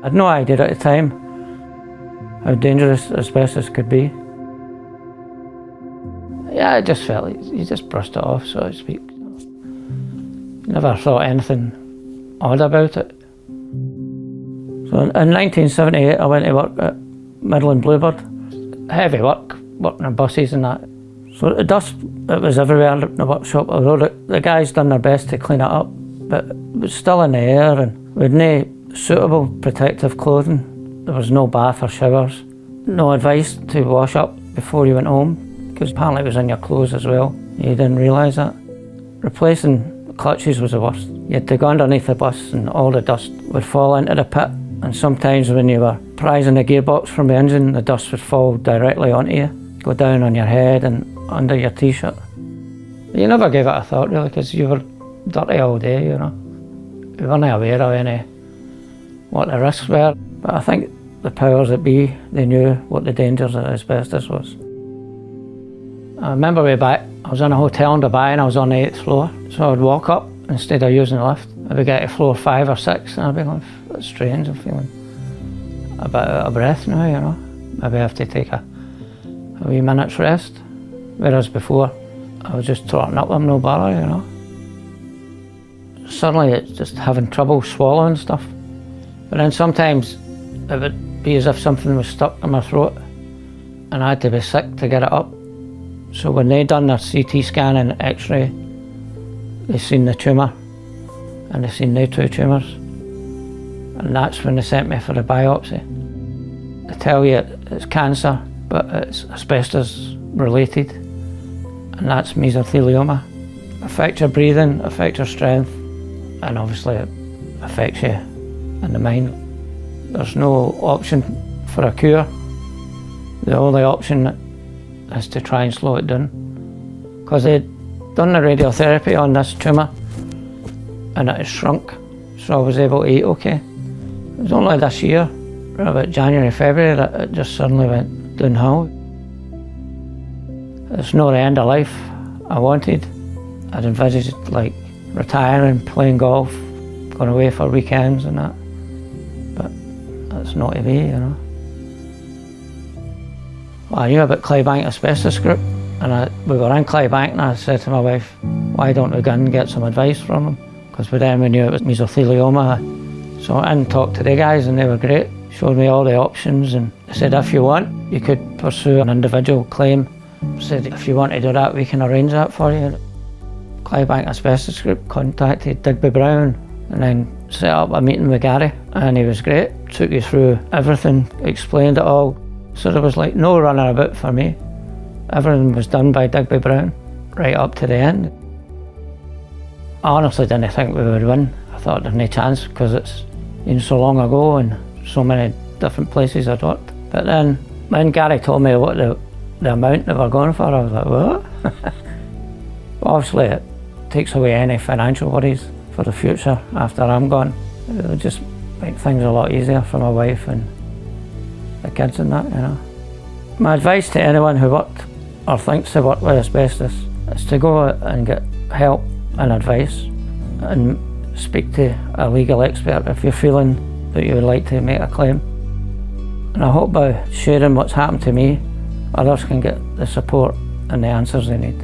I had no idea at the time how dangerous asbestos could be. Yeah, I just felt like you just brushed it off, so to speak. Never thought anything odd about it. So in 1978 I went to work at Midland Bluebird. Heavy work, working on buses and that. So the dust, it was everywhere in the workshop, although the guys done their best to clean it up, but it was still in the air, and we had no suitable protective clothing. There was no bath or showers. No advice to wash up before you went home, because apparently it was in your clothes as well. You didn't realise that. Replacing clutches was the worst. You had to go underneath the bus and all the dust would fall into the pit, and sometimes when you were prizing the gearbox from the engine, the dust would fall directly onto you, go down on your head and under your t-shirt. You never gave it a thought really, because you were dirty all day, you know. You weren't aware of what the risks were, but I think the powers that be, they knew what the dangers of asbestos was. I remember way back, I was in a hotel in Dubai and I was on the 8th floor, so I would walk up instead of using the lift. I would get to floor 5 or 6 and I'd be like, that's strange, I'm feeling a bit out of breath now, you know. Maybe I have to take a wee minute's rest. Whereas before, I was just trotting up with no bother, you know. Suddenly it's just having trouble swallowing stuff. But then sometimes it would be as if something was stuck in my throat and I had to be sick to get it up. So when they done their CT scan and X-ray, they seen the tumour and they seen the 2 tumours. And that's when they sent me for the biopsy. They tell you it's cancer, but it's asbestos related, and that's mesothelioma. Affects your breathing, affects your strength, and obviously it affects you in the mind. There's no option for a cure. The only option is to try and slow it down. Because they'd done the radiotherapy on this tumour and it had shrunk, so I was able to eat okay. It was only this year, about January, February, that it just suddenly went downhill. It's not the end of life I wanted. I'd envisaged like retiring, playing golf, going away for weekends and that. But that's not to be, you know. Well, I knew about Clydebank Asbestos Group, and we were in Clydebank, and I said to my wife, why don't we go and get some advice from them? Because by then we knew it was mesothelioma. So I went and talked to the guys and they were great. Showed me all the options and they said if you want, you could pursue an individual claim. Said if you want to do that, we can arrange that for you. Clydebank Asbestos Group contacted Digby Brown and then set up a meeting with Gary, and he was great. Took you through everything, explained it all. So there was like no running about for me. Everything was done by Digby Brown, right up to the end. I honestly didn't think we would win. I thought there's no chance because it's been so long ago and so many different places I'd worked. But then when Gary told me what the amount they were going for, I was like, what? Obviously it takes away any financial worries for the future after I'm gone. It'll just make things a lot easier for my wife and the kids and that, you know. My advice to anyone who worked or thinks to work with asbestos is to go and get help and advice and speak to a legal expert if you're feeling that you would like to make a claim. And I hope by sharing what's happened to me, others can get the support and the answers they need.